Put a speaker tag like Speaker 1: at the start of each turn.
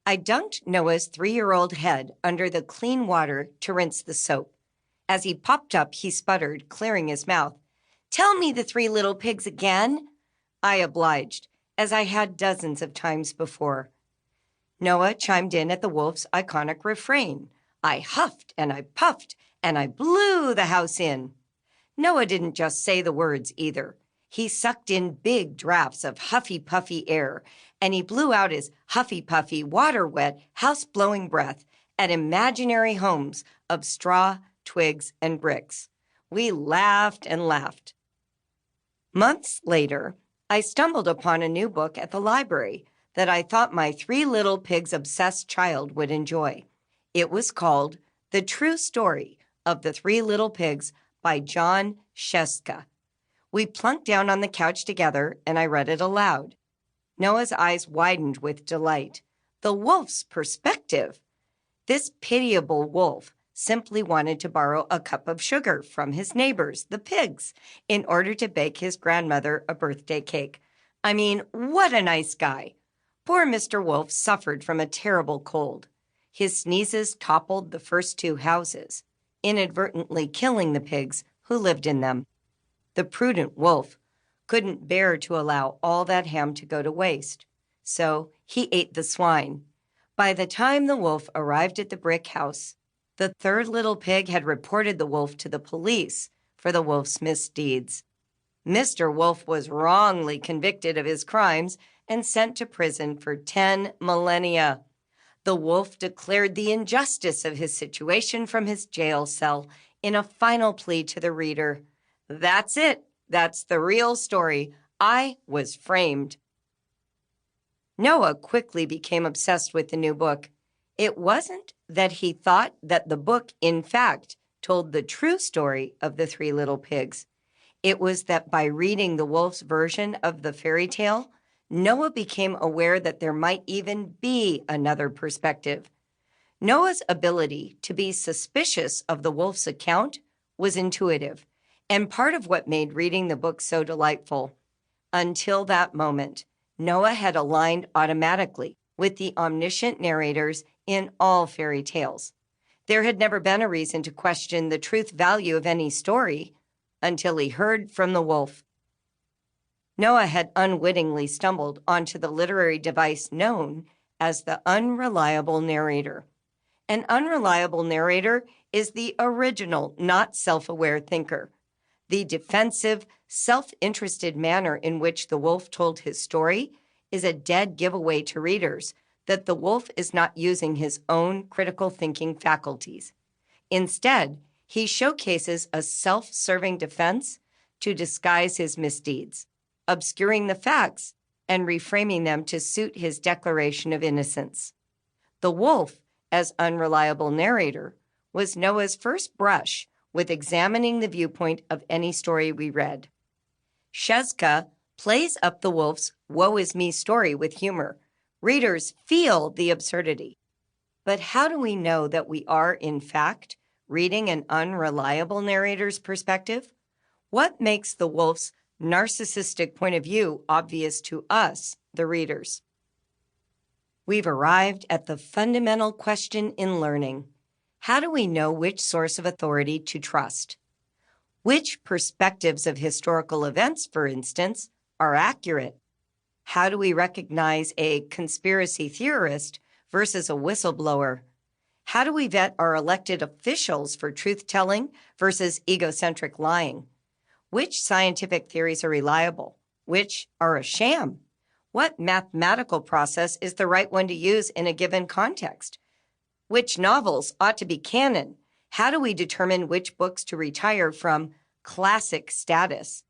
Speaker 1: I dunked Noah's 3-year-old head under the clean water to rinse the soap. As he popped up, he sputtered, clearing his mouth. "Tell me the 3 little pigs again." I obliged, as I had dozens of times before. Noah chimed in at the wolf's iconic refrain. I huffed and I puffed and I blew the house in. Noah didn't just say the words either. He sucked in big drafts of huffy-puffy air, and he blew out his huffy-puffy, water-wet, house-blowing breath at imaginary homes of straw, twigs, and bricks. We laughed and laughed. Months later, I stumbled upon a new book at the library that I thought my 3 little pigs-obsessed child would enjoy. It was called The True Story of the 3 Little Pigs by John Sheska. We plunked down on the couch together, and I read it aloud. Noah's eyes widened with delight. The wolf's perspective! This pitiable wolf simply wanted to borrow a cup of sugar from his neighbors, the pigs, in order to bake his grandmother a birthday cake. I mean, what a nice guy! Poor Mr. Wolf suffered from a terrible cold. His sneezes toppled the first 2 houses, inadvertently killing the pigs who lived in them. The prudent wolf couldn't bear to allow all that ham to go to waste, so he ate the swine. By the time the wolf arrived at the brick house, the 3rd little pig had reported the wolf to the police for the wolf's misdeeds. Mr. Wolf was wrongly convicted of his crimes and sent to prison for 10 millennia. The wolf declared the injustice of his situation from his jail cell in a final plea to the reader. That's it. That's the real story. I was framed. Noah quickly became obsessed with the new book. It wasn't that he thought that the book, in fact, told the true story of the 3 little pigs. It was that by reading the wolf's version of the fairy tale, Noah became aware that there might even be another perspective. Noah's ability to be suspicious of the wolf's account was intuitive, and part of what made reading the book so delightful. Until that moment, Noah had aligned automatically with the omniscient narrators in all fairy tales. There had never been a reason to question the truth value of any story until he heard from the wolf. Noah had unwittingly stumbled onto the literary device known as the unreliable narrator. An unreliable narrator is the original, not self-aware thinker. The defensive, self-interested manner in which the wolf told his story is a dead giveaway to readers that the wolf is not using his own critical thinking faculties. Instead, he showcases a self-serving defense to disguise his misdeeds, obscuring the facts and reframing them to suit his declaration of innocence. The wolf, as unreliable narrator, was Noah's first brush with examining the viewpoint of any story we read. Sheska plays up the wolf's woe is me story with humor. Readers feel the absurdity. But how do we know that we are, in fact, reading an unreliable narrator's perspective? What makes the wolf's narcissistic point of view obvious to us, the readers? We've arrived at the fundamental question in learning. How do we know which source of authority to trust? Which perspectives of historical events, for instance, are accurate? How do we recognize a conspiracy theorist versus a whistleblower? How do we vet our elected officials for truth-telling versus egocentric lying? Which scientific theories are reliable? Which are a sham? What mathematical process is the right one to use in a given context? Which novels ought to be canon? How do we determine which books to retire from classic status?